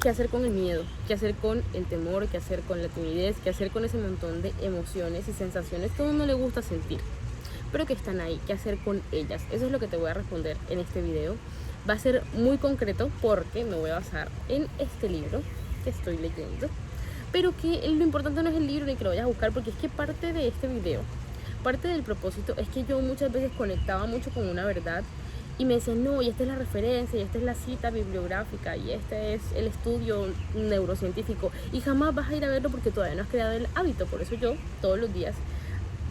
qué hacer con el miedo, qué hacer con el temor, qué hacer con la timidez, qué hacer con ese montón de emociones y sensaciones que a uno no le gusta sentir, pero que están ahí, qué hacer con ellas. Eso es lo que te voy a responder en este video. Va a ser muy concreto porque me voy a basar en este libro que estoy leyendo, pero que lo importante no es el libro ni que lo vayas a buscar, porque es que parte de este video, parte del propósito es que yo muchas veces conectaba mucho con una verdad y me decían, no, y esta es la referencia, y esta es la cita bibliográfica, y este es el estudio neurocientífico, y jamás vas a ir a verlo porque todavía no has creado el hábito. Por eso yo todos los días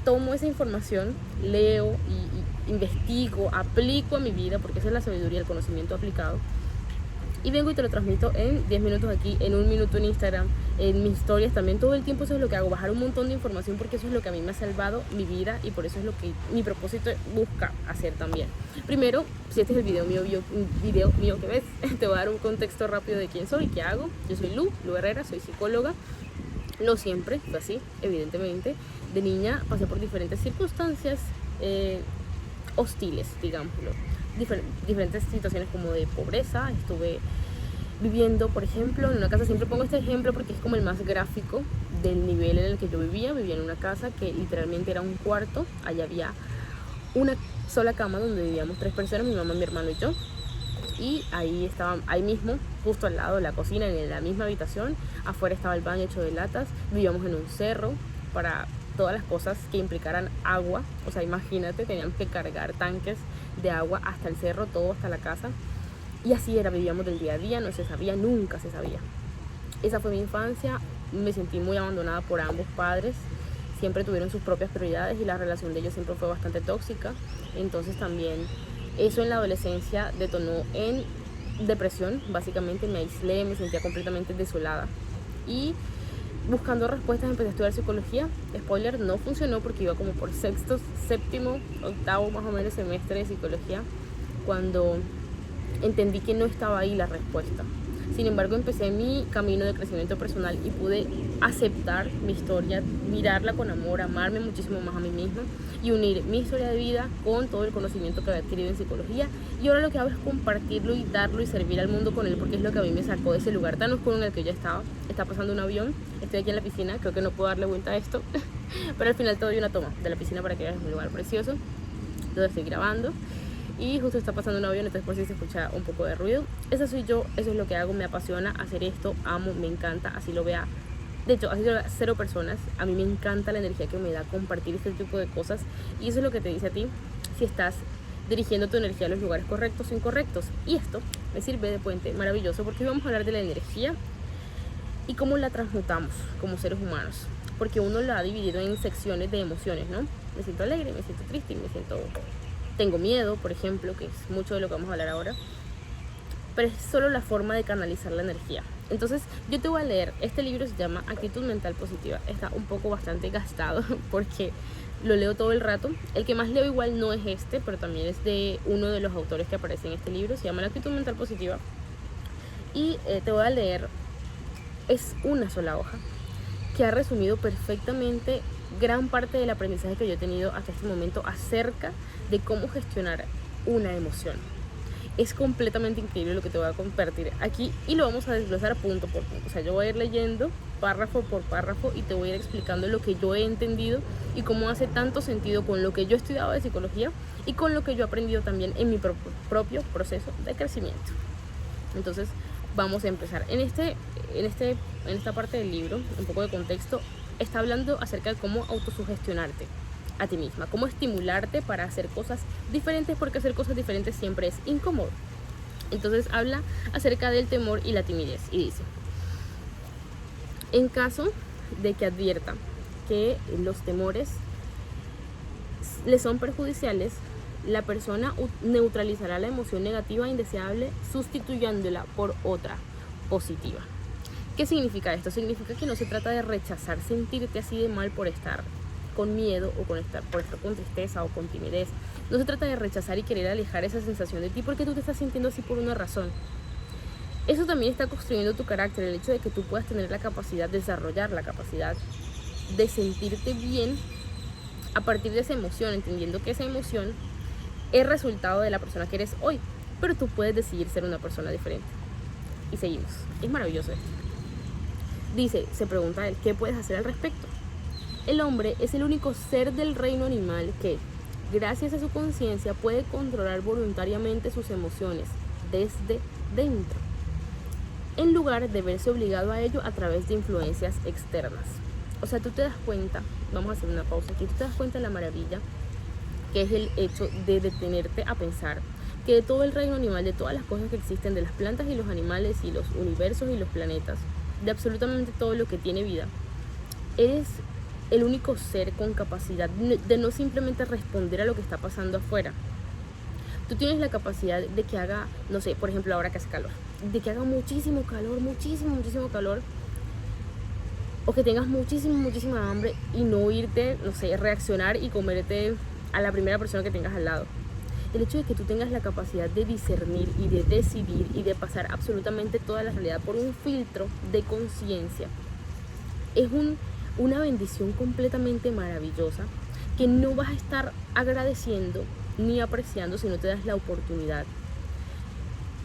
tomo esa información, leo y investigo, aplico a mi vida, porque esa es la sabiduría, el conocimiento aplicado, y vengo y te lo transmito en 10 minutos aquí, en 1 minuto en Instagram, en mis historias también. Todo el tiempo eso es lo que hago, bajar un montón de información, porque eso es lo que a mí me ha salvado mi vida y por eso es lo que mi propósito busca hacer también. Primero, si este es el video mío que ves, te voy a dar un contexto rápido de quién soy, qué hago. Yo soy Lu Herrera, soy psicóloga. No siempre fue así, evidentemente. De niña pasé por diferentes circunstancias hostiles, digámoslo. Diferentes situaciones como de pobreza. Estuve viviendo, por ejemplo, en una casa. Siempre pongo este ejemplo porque es como el más gráfico del nivel en el que yo vivía. Vivía en una casa que literalmente era un cuarto. Allá había una sola cama donde vivíamos 3 personas, mi mamá, mi hermano y yo. Y ahí estaba, ahí mismo, justo al lado de la cocina, en la misma habitación. Afuera estaba el baño hecho de latas. Vivíamos en un cerro. Para todas las cosas que implicaran agua, o sea, imagínate, teníamos que cargar tanques de agua hasta el cerro, todo hasta la casa. Y así era, vivíamos del día a día, no se sabía, nunca se sabía. Esa fue mi infancia. Me sentí muy abandonada por ambos padres. Siempre tuvieron sus propias prioridades y la relación de ellos siempre fue bastante tóxica. Entonces también eso en la adolescencia detonó en depresión. Básicamente me aislé, me sentía completamente desolada. Y buscando respuestas empecé a estudiar psicología. Spoiler, no funcionó porque iba como por sexto, séptimo, octavo más o menos semestre de psicología cuando entendí que no estaba ahí la respuesta. Sin embargo, empecé mi camino de crecimiento personal y pude aceptar mi historia, mirarla con amor, amarme muchísimo más a mí misma y unir mi historia de vida con todo el conocimiento que había adquirido en psicología. Y ahora lo que hago es compartirlo y darlo y servir al mundo con él, porque es lo que a mí me sacó de ese lugar tan oscuro en el que yo estaba. Está pasando un avión, estoy aquí en la piscina, creo que no puedo darle vuelta a esto, pero al final te doy una toma de la piscina para que veas un lugar precioso donde estoy grabando. Y justo está pasando un avión, entonces por si se escucha un poco de ruido. Esa soy yo, eso es lo que hago, me apasiona hacer esto, amo, me encanta, así lo vea. De hecho, así lo vea 0 personas, a mí me encanta la energía que me da compartir este tipo de cosas. Y eso es lo que te dice a ti, si estás dirigiendo tu energía a los lugares correctos o incorrectos. Y esto me sirve de puente maravilloso porque hoy vamos a hablar de la energía y cómo la transmutamos como seres humanos. Porque uno la ha dividido en secciones de emociones, ¿no? Me siento alegre, me siento triste, tengo miedo, por ejemplo, que es mucho de lo que vamos a hablar ahora, pero es solo la forma de canalizar la energía. Entonces yo te voy a leer, este libro se llama Actitud Mental Positiva, está un poco bastante gastado porque lo leo todo el rato. El que más leo igual no es este, pero también es de uno de los autores que aparece en este libro, se llama La Actitud Mental Positiva. Y te voy a leer, es una sola hoja que ha resumido perfectamente gran parte del aprendizaje que yo he tenido hasta este momento acerca de cómo gestionar una emoción. Es completamente increíble lo que te voy a compartir aquí y lo vamos a desglosar punto por punto. O sea, yo voy a ir leyendo párrafo por párrafo y te voy a ir explicando lo que yo he entendido y cómo hace tanto sentido con lo que yo he estudiado de psicología y con lo que yo he aprendido también en mi propio proceso de crecimiento. Entonces, vamos a empezar. En esta parte del libro, un poco de contexto, está hablando acerca de cómo autosugestionarte a ti misma, cómo estimularte para hacer cosas diferentes, porque hacer cosas diferentes siempre es incómodo. Entonces habla acerca del temor y la timidez y dice: en caso de que advierta que los temores le son perjudiciales, la persona neutralizará la emoción negativa e indeseable sustituyéndola por otra positiva. ¿Qué significa esto? Significa que no se trata de rechazar sentirte así de mal por estar con miedo o por estar con tristeza o con timidez. No se trata de rechazar y querer alejar esa sensación de ti porque tú te estás sintiendo así por una razón. Eso también está construyendo tu carácter, el hecho de que tú puedas tener la capacidad, desarrollar la capacidad de sentirte bien a partir de esa emoción, entendiendo que esa emoción es resultado de la persona que eres hoy, pero tú puedes decidir ser una persona diferente. Y seguimos. Es maravilloso esto. Dice, se pregunta él, ¿qué puedes hacer al respecto? El hombre es el único ser del reino animal que, gracias a su conciencia, puede controlar voluntariamente sus emociones desde dentro, en lugar de verse obligado a ello a través de influencias externas. O sea, tú te das cuenta, vamos a hacer una pausa aquí, tú te das cuenta de la maravilla que es el hecho de detenerte a pensar que de todo el reino animal, de todas las cosas que existen, de las plantas y los animales y los universos y los planetas, de absolutamente todo lo que tiene vida, eres el único ser con capacidad de no simplemente responder a lo que está pasando afuera. Tú tienes la capacidad de que haga, no sé, por ejemplo ahora que hace calor, de que haga muchísimo calor, muchísimo calor, o que tengas muchísima hambre y no irte, no sé, reaccionar y comerte a la primera persona que tengas al lado. El hecho de que tú tengas la capacidad de discernir y de decidir y de pasar absolutamente toda la realidad por un filtro de conciencia es una bendición completamente maravillosa que no vas a estar agradeciendo ni apreciando si no te das la oportunidad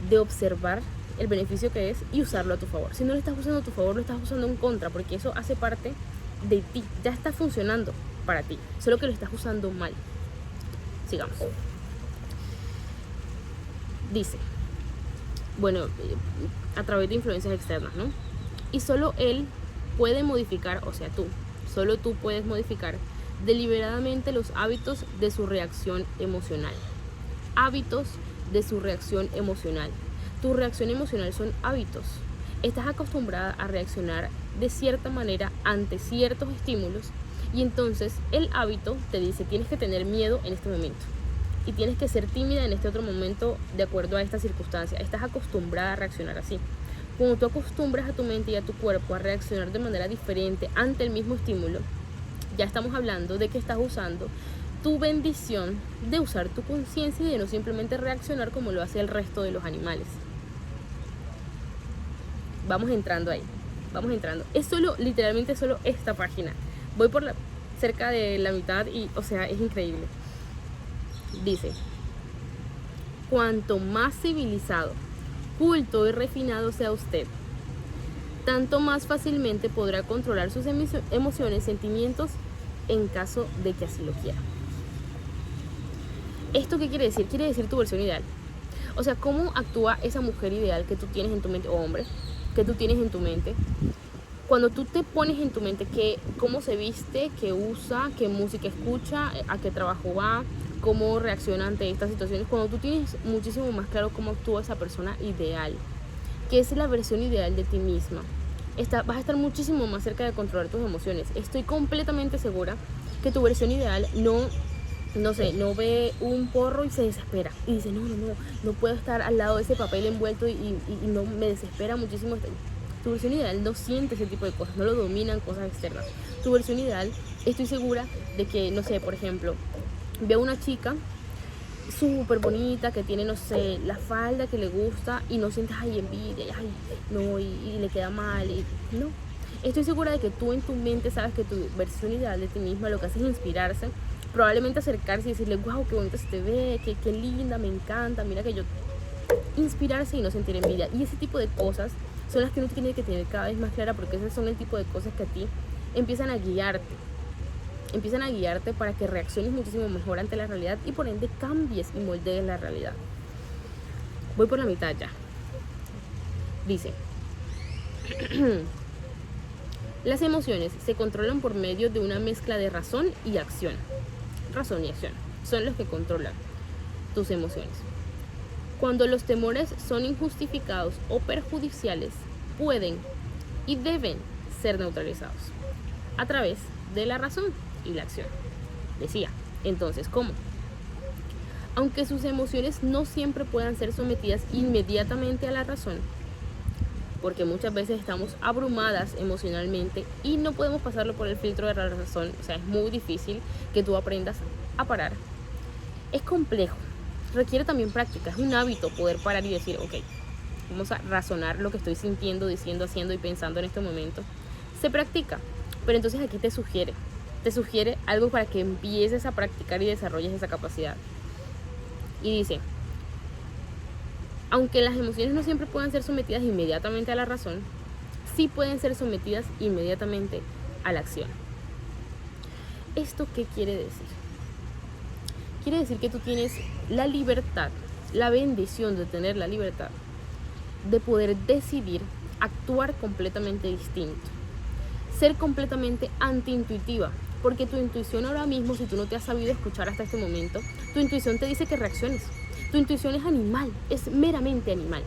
de observar el beneficio que es y usarlo a tu favor. Si no lo estás usando a tu favor, lo estás usando en contra, porque eso hace parte de ti, ya está funcionando para ti, solo que lo estás usando mal. Sigamos. Dice, bueno, a través de influencias externas, ¿no? Y solo él puede modificar, o sea, solo tú puedes modificar deliberadamente los hábitos de su reacción emocional. Hábitos de su reacción emocional. Tu reacción emocional son hábitos. Estás acostumbrada a reaccionar de cierta manera ante ciertos estímulos y entonces el hábito te dice tienes que tener miedo en este momento y tienes que ser tímida en este otro momento de acuerdo a esta circunstancia. Estás acostumbrada a reaccionar así. Cuando tú acostumbras a tu mente y a tu cuerpo a reaccionar de manera diferente ante el mismo estímulo, ya estamos hablando de que estás usando tu bendición de usar tu conciencia y de no simplemente reaccionar como lo hace el resto de los animales. Vamos entrando ahí, vamos entrando. Es literalmente solo esta página. Voy por cerca de la mitad y, o sea, es increíble. Dice, cuanto más civilizado, culto y refinado sea usted, tanto más fácilmente podrá controlar sus emociones, sentimientos, en caso de que así lo quiera. ¿Esto qué quiere decir? Quiere decir tu versión ideal. O sea, ¿cómo actúa esa mujer ideal que tú tienes en tu mente, o hombre, que tú tienes en tu mente? Cuando tú te pones en tu mente que cómo se viste, qué usa, qué música escucha, a qué trabajo va, cómo reacciona ante estas situaciones, cuando tú tienes muchísimo más claro cómo actúa esa persona ideal, que es la versión ideal de ti misma, vas a estar muchísimo más cerca de controlar tus emociones. Estoy completamente segura que tu versión ideal no ve un porro y se desespera y dice no puedo estar al lado de ese papel envuelto y no, me desespera muchísimo. Tu versión ideal no siente ese tipo de cosas, no lo dominan cosas externas. Tu versión ideal, estoy segura de que, no sé, por ejemplo, veo una chica súper bonita que tiene, no sé, la falda que le gusta y no sientes envidia, y le queda mal, y no. Estoy segura de que tú en tu mente sabes que tu versión ideal de ti misma lo que hace es inspirarse, probablemente acercarse y decirle, wow, qué bonita se te ve, qué linda, me encanta, mira que yo... Inspirarse y no sentir envidia. Y ese tipo de cosas son las que uno tiene que tener cada vez más clara, porque esas son el tipo de cosas que a ti empiezan a guiarte para que reacciones muchísimo mejor ante la realidad y por ende cambies y moldees la realidad. Voy por la mitad ya. Dice, las emociones se controlan por medio de una mezcla de razón y acción. Razón y acción son los que controlan tus emociones. Cuando los temores son injustificados o perjudiciales, pueden y deben ser neutralizados a través de la razón y la acción. Decía, entonces, ¿cómo? Aunque sus emociones no siempre puedan ser sometidas inmediatamente a la razón, porque muchas veces estamos abrumadas emocionalmente y no podemos pasarlo por el filtro de la razón, o sea, es muy difícil que tú aprendas a parar. Es complejo, requiere también práctica, es un hábito poder parar y decir, ok, vamos a razonar lo que estoy sintiendo, diciendo, haciendo y pensando en este momento. Se practica, pero entonces aquí te sugiere algo para que empieces a practicar y desarrolles esa capacidad. Y dice, Aunque las emociones no siempre puedan ser sometidas inmediatamente a la razón, sí pueden ser sometidas inmediatamente a la acción. ¿Esto qué quiere decir? Quiere decir que tú tienes la libertad, la bendición de tener la libertad de poder decidir actuar completamente distinto, ser completamente antiintuitiva, porque tu intuición ahora mismo, si tú no te has sabido escuchar hasta este momento, tu intuición te dice que reacciones. Tu intuición es animal, es meramente animal,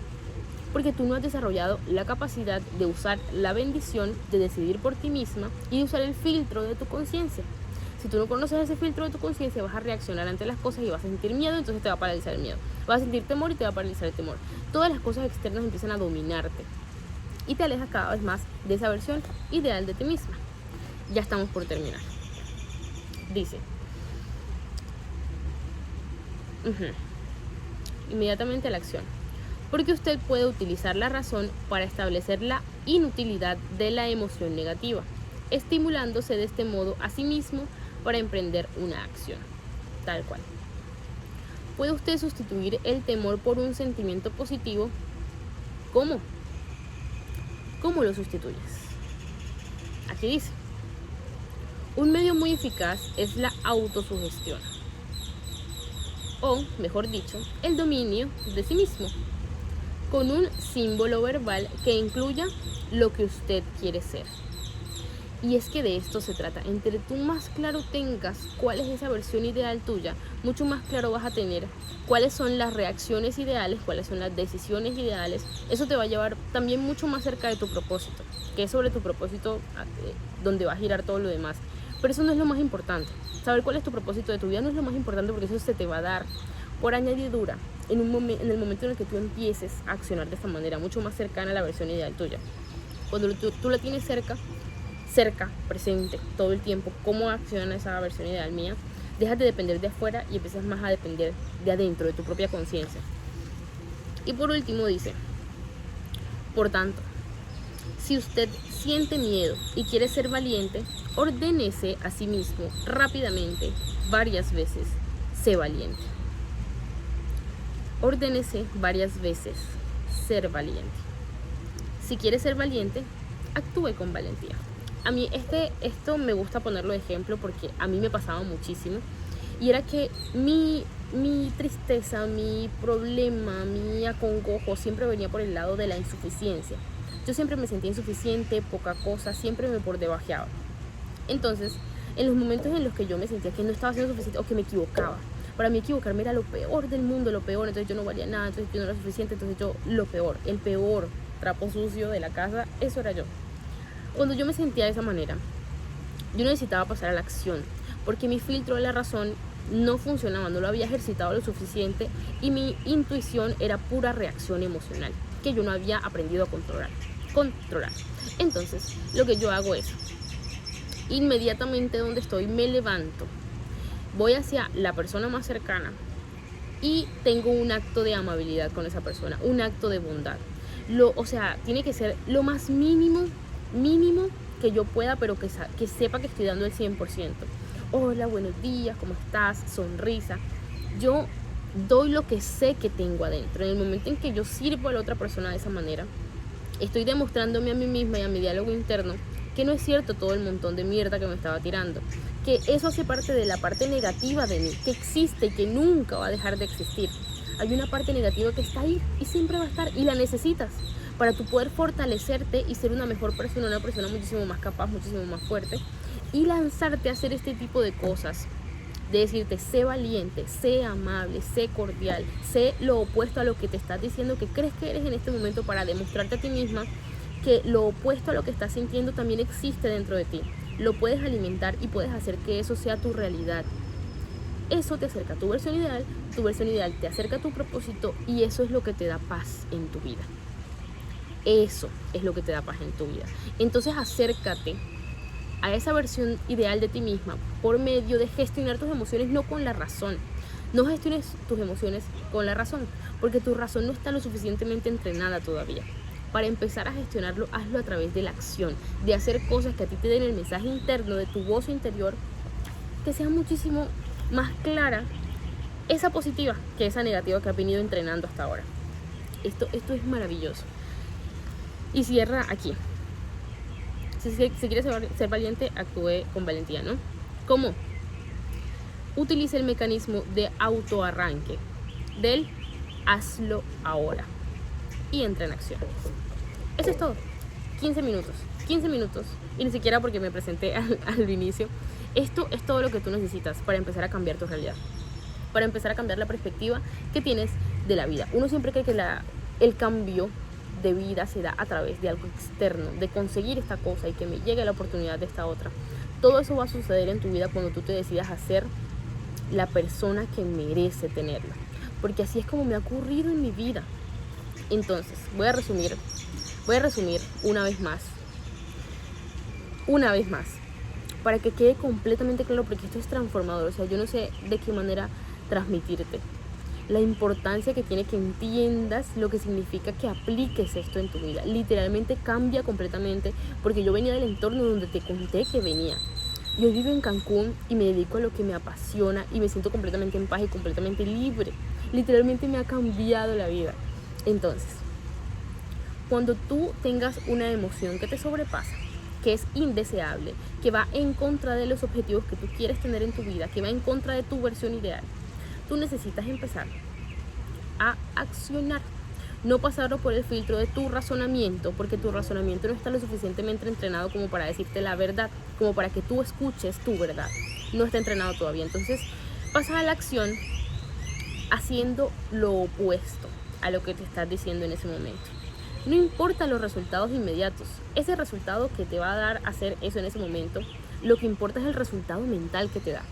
porque tú no has desarrollado la capacidad de usar la bendición de decidir por ti misma y de usar el filtro de tu conciencia. Si tú no conoces ese filtro de tu conciencia, vas a reaccionar ante las cosas y vas a sentir miedo, entonces te va a paralizar el miedo. Vas a sentir temor y te va a paralizar el temor. Todas las cosas externas empiezan a dominarte y te alejas cada vez más de esa versión ideal de ti misma. Ya estamos por terminar. Dice, inmediatamente a la acción, porque usted puede utilizar la razón para establecer la inutilidad de la emoción negativa, estimulándose de este modo a sí mismo para emprender una acción, tal cual. ¿Puede usted sustituir el temor por un sentimiento positivo? ¿Cómo? ¿Cómo lo sustituyes? Aquí dice, un medio muy eficaz es la autosugestión, o, mejor dicho, el dominio de sí mismo, con un símbolo verbal que incluya lo que usted quiere ser. Y es que de esto se trata. Entre tú más claro tengas cuál es esa versión ideal tuya, mucho más claro vas a tener cuáles son las reacciones ideales, cuáles son las decisiones ideales. Eso te va a llevar también mucho más cerca de tu propósito, que es sobre tu propósito donde va a girar todo lo demás. Pero eso no es lo más importante. Saber cuál es tu propósito de tu vida no es lo más importante, porque eso se te va a dar por añadidura en el momento en el que tú empieces a accionar de esta manera, mucho más cercana a la versión ideal tuya. Cuando tú la tienes cerca, presente, todo el tiempo, cómo acciona esa versión ideal mía, dejas de depender de afuera y empiezas más a depender de adentro, de tu propia conciencia. Y por último dice, por tanto, si usted siente miedo y quiere ser valiente, ordénese a sí mismo rápidamente, varias veces, sé valiente. Ordénese varias veces, ser valiente. Si quiere ser valiente, actúe con valentía. A mí esto me gusta ponerlo de ejemplo porque a mí me pasaba muchísimo. Y era que mi tristeza, mi problema, mi acongojo siempre venía por el lado de la insuficiencia. Yo siempre me sentía insuficiente, poca cosa, siempre me por debajeaba. Entonces, en los momentos en los que yo me sentía que no estaba siendo suficiente o que me equivocaba, para mí equivocarme era lo peor del mundo, lo peor, entonces yo no valía nada, entonces yo no era suficiente, entonces yo lo peor, el peor trapo sucio de la casa, eso era yo. Cuando yo me sentía de esa manera, yo necesitaba pasar a la acción, porque mi filtro de la razón no funcionaba, no lo había ejercitado lo suficiente y mi intuición era pura reacción emocional, que yo no había aprendido a controlar. Entonces, lo que yo hago es, inmediatamente donde estoy, me levanto, voy hacia la persona más cercana y tengo un acto de amabilidad con esa persona, un acto de bondad. Tiene que ser lo más mínimo que yo pueda, pero que sepa que estoy dando el 100%. Hola, buenos días, ¿cómo estás? Sonrisa. Yo doy lo que sé que tengo adentro. En el momento en que yo sirvo a la otra persona de esa manera, estoy demostrándome a mí misma y a mi diálogo interno que no es cierto todo el montón de mierda que me estaba tirando, que eso hace parte de la parte negativa de mí, que existe y que nunca va a dejar de existir. Hay una parte negativa que está ahí y siempre va a estar y la necesitas para tú poder fortalecerte y ser una mejor persona, una persona muchísimo más capaz, muchísimo más fuerte y lanzarte a hacer este tipo de cosas, de decirte, sé valiente, sé amable, sé cordial, sé lo opuesto a lo que te estás diciendo que crees que eres en este momento, para demostrarte a ti misma que lo opuesto a lo que estás sintiendo también existe dentro de ti. Lo puedes alimentar y puedes hacer que eso sea tu realidad. Eso te acerca a tu versión ideal te acerca a tu propósito y eso es lo que te da paz en tu vida. Eso es lo que te da paz en tu vida. Entonces acércate a esa versión ideal de ti misma por medio de gestionar tus emociones, no con la razón. No gestiones tus emociones con la razón, porque tu razón no está lo suficientemente entrenada todavía. Para empezar a gestionarlo, hazlo a través de la acción, de hacer cosas que a ti te den el mensaje interno de tu voz interior, que sea muchísimo más clara esa positiva que esa negativa que has venido entrenando hasta ahora. Esto es maravilloso. Y cierra aquí. Si quieres ser valiente, actúe con valentía, ¿no? ¿Cómo? Utilice el mecanismo de autoarranque del hazlo ahora y entra en acción. Eso es todo. 15 minutos. Y ni siquiera porque me presenté al inicio. Esto es todo lo que tú necesitas para empezar a cambiar tu realidad, para empezar a cambiar la perspectiva que tienes de la vida. Uno siempre cree que el cambio de vida se da a través de algo externo, de conseguir esta cosa y que me llegue la oportunidad de esta otra. Todo eso va a suceder en tu vida cuando tú te decidas a ser la persona que merece tenerla, porque así es como me ha ocurrido en mi vida. Entonces, voy a resumir una vez más, para que quede completamente claro, porque esto es transformador. O sea, yo no sé de qué manera transmitirte la importancia que tiene que entiendas lo que significa que apliques esto en tu vida. Literalmente cambia completamente, porque yo venía del entorno donde te conté que venía. Yo vivo en Cancún y me dedico a lo que me apasiona y me siento completamente en paz y completamente libre. Literalmente me ha cambiado la vida. Entonces, cuando tú tengas una emoción que te sobrepasa, que es indeseable, que va en contra de los objetivos que tú quieres tener en tu vida, que va en contra de tu versión ideal, tú necesitas empezar a accionar. No pasarlo por el filtro de tu razonamiento, porque tu razonamiento no está lo suficientemente entrenado como para decirte la verdad, como para que tú escuches tu verdad. No está entrenado todavía. Entonces, pasa a la acción haciendo lo opuesto a lo que te estás diciendo en ese momento. No importa los resultados inmediatos, ese resultado que te va a dar hacer eso en ese momento, lo que importa es el resultado mental que te da.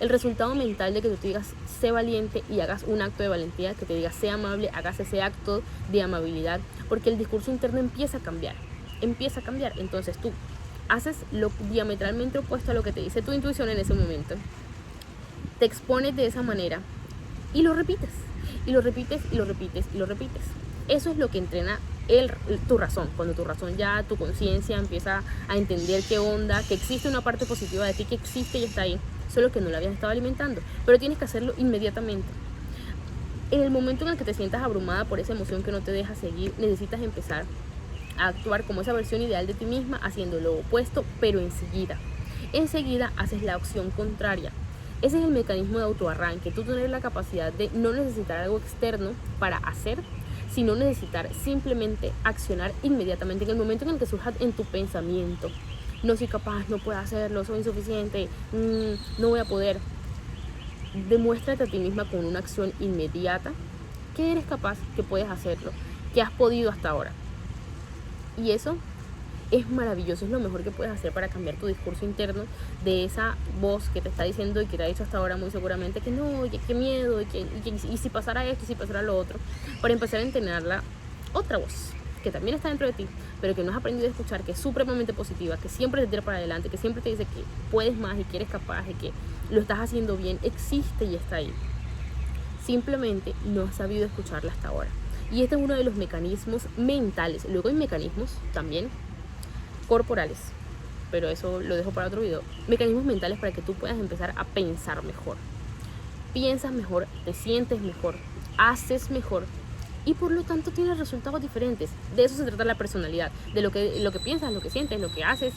El resultado mental de que tú te digas, sé valiente y hagas un acto de valentía, que te digas, sé amable, hagas ese acto de amabilidad, porque el discurso interno empieza a cambiar. Entonces tú haces lo diametralmente opuesto a lo que te dice tu intuición en ese momento, te expones de esa manera y lo repites, y lo repites, y lo repites, y lo repites. Eso es lo que entrena tu razón. Cuando tu razón ya, tu conciencia empieza a entender qué onda, que existe una parte positiva de ti, que existe y está ahí, solo que no la habías estado alimentando, pero tienes que hacerlo inmediatamente. En el momento en el que te sientas abrumada por esa emoción que no te deja seguir, necesitas empezar a actuar como esa versión ideal de ti misma, haciendo lo opuesto, pero enseguida haces la acción contraria. Ese es el mecanismo de autoarranque. Tú tener la capacidad de no necesitar algo externo para hacer, sino necesitar simplemente accionar inmediatamente en el momento en el que surja en tu pensamiento. No soy capaz, no puedo hacerlo, soy insuficiente, no voy a poder. Demuéstrate a ti misma con una acción inmediata que eres capaz, que puedes hacerlo, que has podido hasta ahora. Y eso es maravilloso, es lo mejor que puedes hacer para cambiar tu discurso interno de esa voz que te está diciendo y que te ha dicho hasta ahora muy seguramente que no, y qué miedo, y si pasara esto, y si pasara lo otro, para empezar a entrenar la otra voz que también está dentro de ti, pero que no has aprendido a escuchar, que es supremamente positiva, que siempre te tira para adelante, que siempre te dice que puedes más y que eres capaz y que lo estás haciendo bien, existe y está ahí. Simplemente no has sabido escucharla hasta ahora. Y este es uno de los mecanismos mentales. Luego hay mecanismos también corporales, pero eso lo dejo para otro video. Mecanismos mentales para que tú puedas empezar a pensar mejor. Piensas mejor, te sientes mejor, haces mejor y por lo tanto tienes resultados diferentes. De eso se trata la personalidad, de lo que piensas, lo que sientes, lo que haces.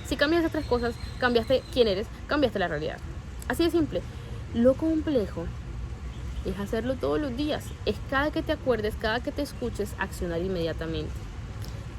Si cambias esas tres cosas, cambiaste quién eres, cambiaste la realidad. Así de simple. Lo complejo es hacerlo todos los días. Es cada que te acuerdes, cada que te escuches, accionar inmediatamente.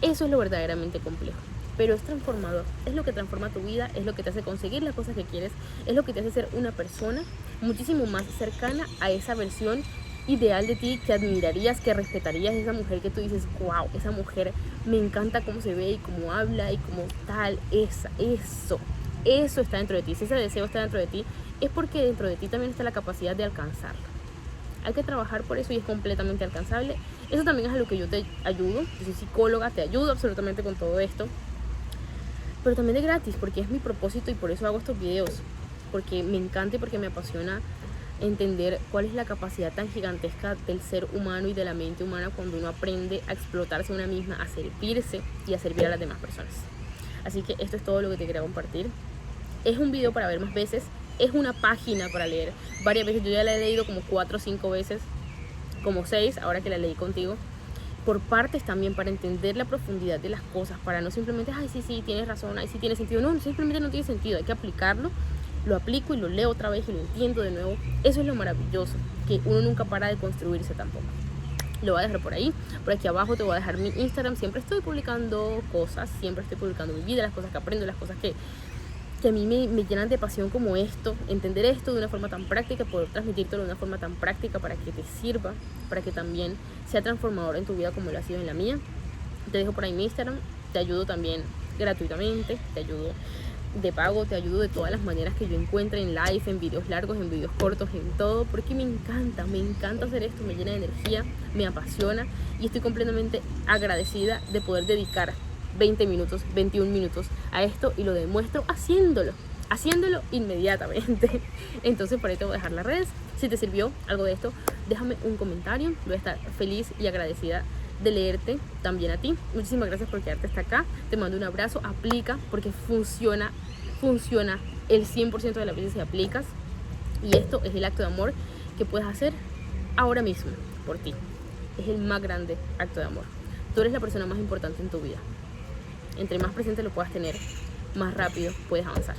Eso es lo verdaderamente complejo, pero es transformador. Es lo que transforma tu vida, es lo que te hace conseguir las cosas que quieres, es lo que te hace ser una persona muchísimo más cercana a esa versión ideal de ti que admirarías, que respetarías. Esa mujer que tú dices, wow, esa mujer me encanta cómo se ve y cómo habla y cómo tal. Eso está dentro de ti. Si ese deseo está dentro de ti, es porque dentro de ti también está la capacidad de alcanzarlo. Hay que trabajar por eso y es completamente alcanzable. Eso también es a lo que yo te ayudo. Yo soy psicóloga, te ayudo absolutamente con todo esto. Pero también de gratis, porque es mi propósito y por eso hago estos videos. Porque me encanta y porque me apasiona entender cuál es la capacidad tan gigantesca del ser humano y de la mente humana cuando uno aprende a explotarse a una misma, a servirse y a servir a las demás personas. Así que esto es todo lo que te quería compartir. Es un video para ver más veces, es una página para leer varias veces. Yo ya la he leído como 4 o 5 veces como 6, ahora que la leí contigo, por partes también, para entender la profundidad de las cosas, para no simplemente, ay, sí, tienes razón, ay, sí tiene sentido. No, simplemente no tiene sentido, hay que aplicarlo. Lo aplico y lo leo otra vez y lo entiendo de nuevo. Eso es lo maravilloso, que uno nunca para de construirse tampoco. Lo voy a dejar por ahí. Por aquí abajo te voy a dejar mi Instagram. Siempre estoy publicando cosas, siempre estoy publicando mi vida, las cosas que aprendo, las cosas que a mí me llenan de pasión, como esto, entender esto de una forma tan práctica, poder transmitírtelo de una forma tan práctica para que te sirva, para que también sea transformador en tu vida como lo ha sido en la mía. Te dejo por ahí mi Instagram, te ayudo también gratuitamente, te ayudo de pago, te ayudo de todas las maneras que yo encuentre, en live, en videos largos, en videos cortos, en todo, porque me encanta hacer esto, me llena de energía, me apasiona y estoy completamente agradecida de poder dedicar 20 minutos, 21 minutos a esto, y lo demuestro haciéndolo inmediatamente. Entonces por ahí te voy a dejar las redes. Si te sirvió algo de esto, déjame un comentario, voy a estar feliz y agradecida de leerte también a ti. Muchísimas gracias por quedarte hasta acá, te mando un abrazo, aplica, porque funciona el 100% de las veces si aplicas, y esto es el acto de amor que puedes hacer ahora mismo por ti. Es el más grande acto de amor. Tú eres la persona más importante en tu vida. Entre más presente lo puedas tener, más rápido puedes avanzar.